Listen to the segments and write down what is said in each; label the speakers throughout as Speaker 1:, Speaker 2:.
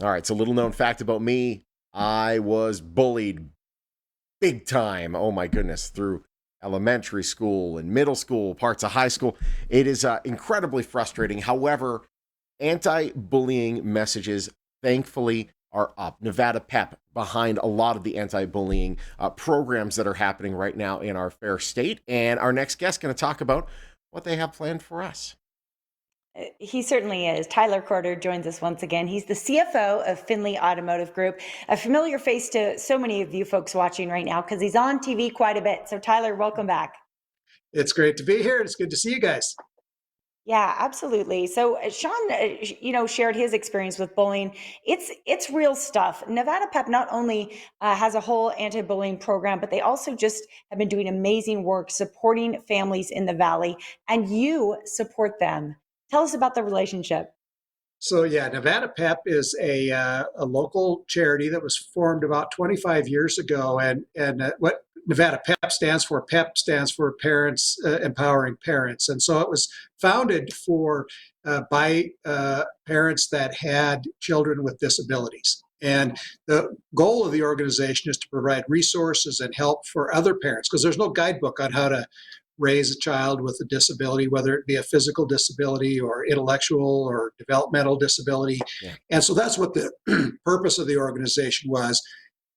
Speaker 1: All right, so little known fact about me, I was bullied big time. Oh my goodness, through elementary school and middle school, parts of high school. It is incredibly frustrating. However, anti-bullying messages, thankfully, are up. Nevada PEP behind a lot of the anti-bullying programs that are happening right now in our fair state. And our next guest is going to talk about what they have planned for us.
Speaker 2: He certainly is. Tyler Corder joins us once again. He's the CFO of Finley Automotive Group, a familiar face to so many of you folks watching right now because he's on TV quite a bit. So, Tyler, welcome back.
Speaker 3: It's great to be here. It's good to see you guys.
Speaker 2: Yeah, absolutely. So Sean, shared his experience with bullying. It's real stuff. Nevada PEP not only has a whole anti-bullying program, but they also just have been doing amazing work supporting families in the Valley, and you support them. Tell us about the relationship.
Speaker 3: So yeah, Nevada PEP is a local charity that was formed about 25 years ago, and what Nevada PEP stands for, PEP stands for Parents Empowering Parents, and so it was founded for by parents that had children with disabilities. And the goal of the organization is to provide resources and help for other parents because there's no guidebook on how to raise a child with a disability, whether it be a physical disability or intellectual or developmental disability.
Speaker 1: Yeah.
Speaker 3: And so that's what the purpose of the organization was.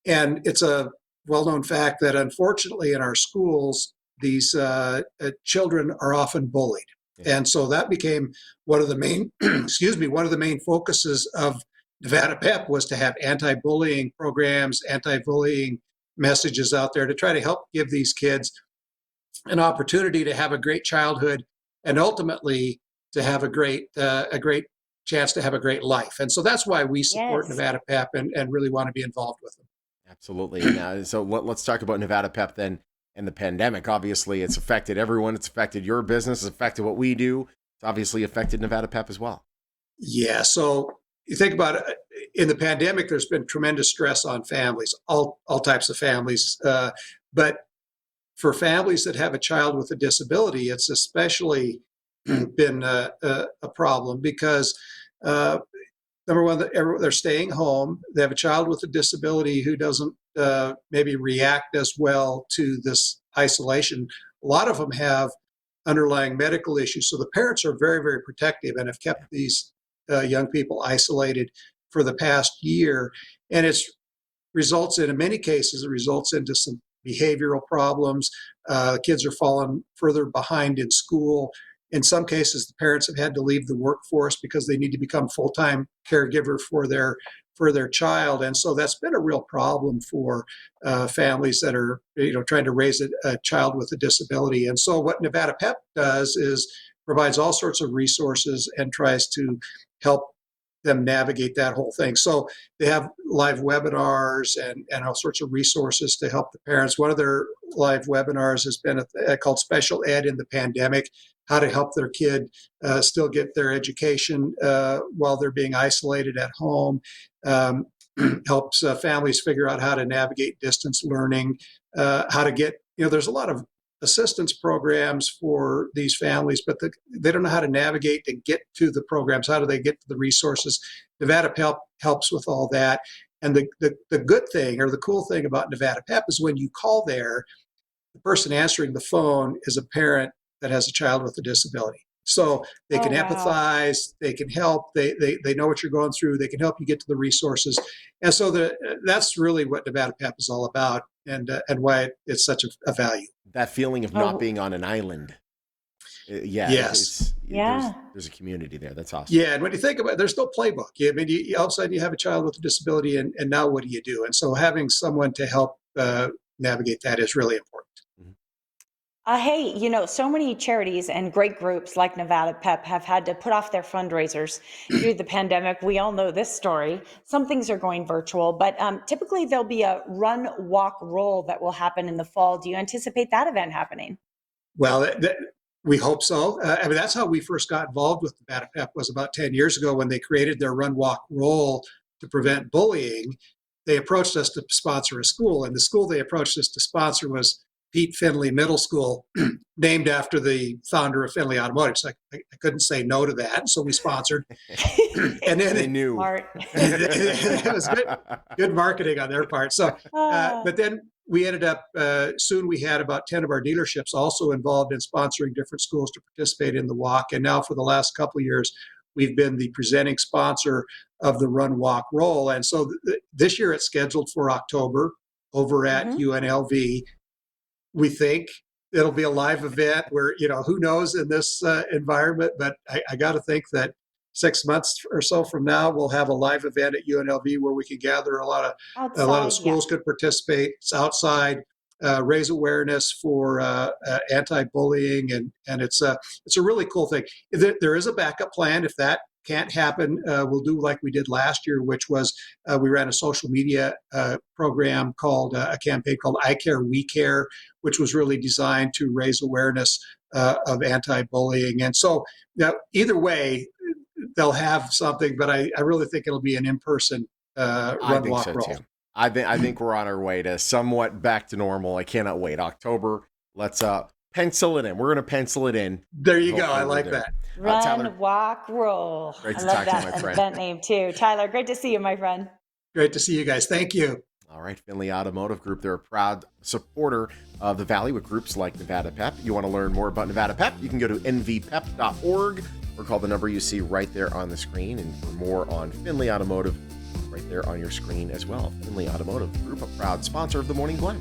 Speaker 3: And it's a well known fact that unfortunately in our schools, these children are often bullied. Yeah. And so that became one of the main, one of the main focuses of Nevada PEP was to have anti-bullying programs, anti-bullying messages out there to try to help give these kids an opportunity to have a great childhood and ultimately to have a great chance to have a great life. And so that's why we support
Speaker 2: Yes.
Speaker 3: Nevada PEP and really want to be involved with them.
Speaker 1: Absolutely. And, so let's talk about Nevada PEP then and the pandemic. Obviously, it's affected everyone. It's affected your business. It's affected what we do. It's obviously affected Nevada PEP as well.
Speaker 3: Yeah. So you think about it, in the pandemic, there's been tremendous stress on families, all types of families. But for families that have a child with a disability, it's especially been a problem because number one, they're staying home. They have a child with a disability who doesn't maybe react as well to this isolation. A lot of them have underlying medical issues. So the parents are very, very protective and have kept these young people isolated for the past year. And it's results in many cases, it results into some behavioral problems. Kids are falling further behind in school. In some cases, the parents have had to leave the workforce because they need to become full-time caregiver for their child, and so that's been a real problem for families that are trying to raise a child with a disability. And so, what Nevada PEP does is provides all sorts of resources and tries to help them navigate that whole thing. So they have live webinars and all sorts of resources to help the parents. One of their live webinars has been called Special Ed in the Pandemic, how to help their kid still get their education while they're being isolated at home. Helps families figure out how to navigate distance learning, how to get, there's a lot of assistance programs for these families, but they don't know how to navigate to get to the programs. How do they get to the resources? Nevada PEP helps with all that. And the good thing or the cool thing about Nevada PEP is when you call there, the person answering the phone is a parent that has a child with a disability. So they can empathize, they can help, they know what you're going through, they can help you get to the resources. And so that's really what Nevada PEP is all about and why it's such a value.
Speaker 1: That feeling of not being on an island.
Speaker 3: Yes.
Speaker 1: There's a community there. That's awesome.
Speaker 3: Yeah, and when you think about it, there's no playbook. I mean, all of a sudden you have a child with a disability, and now what do you do? And so having someone to help navigate that is really important.
Speaker 2: Hey, so many charities and great groups like Nevada PEP have had to put off their fundraisers due to the pandemic. We all know this story. Some things are going virtual, but typically there'll be a run, walk, roll that will happen in the fall. Do you anticipate that event happening?
Speaker 3: Well, we hope so. I mean, that's how we first got involved with Nevada PEP was about 10 years ago when they created their run, walk, roll to prevent bullying. They approached us to sponsor a school, and the school they approached us to sponsor was Pete Finley Middle School, named after the founder of Finley Automotive. So I couldn't say no to that, so we sponsored. And then
Speaker 1: They knew.
Speaker 2: Smart.
Speaker 3: it was good marketing on their part. So, but then we ended up, soon we had about 10 of our dealerships also involved in sponsoring different schools to participate in the walk. And now for the last couple of years, we've been the presenting sponsor of the Run, Walk, Roll. And so this year it's scheduled for October over at UNLV. We think it'll be a live event where, who knows in this environment, but I got to think that 6 months or so from now, we'll have a live event at UNLV where we can gather a lot of schools could participate. It's outside, raise awareness for anti-bullying, and it's a really cool thing. There is a backup plan if that can't happen. We'll do like we did last year, which was we ran a social media program called a campaign called I Care, We Care, which was really designed to raise awareness of anti-bullying. And so either way, they'll have something, but I really think it'll be an in-person run, walk, roll.
Speaker 1: Too. I think we're on our way to somewhat back to normal. I cannot wait. October, let's pencil it in. We're going to pencil it in.
Speaker 3: There you go. I like that.
Speaker 2: Run,
Speaker 1: Tyler,
Speaker 2: walk, roll.
Speaker 1: Great to
Speaker 2: I love
Speaker 1: talk to you, my
Speaker 2: that
Speaker 1: friend.
Speaker 2: event name too. Tyler, great to see you, my friend.
Speaker 3: Great to see you guys. Thank you.
Speaker 1: All right, Findlay Automotive Group. They're a proud supporter of the Valley with groups like Nevada Pep. You want to learn more about Nevada Pep, you can go to nvpep.org or call the number you see right there on the screen. And for more on Findlay Automotive, right there on your screen as well. Findlay Automotive Group, a proud sponsor of the Morning Blend.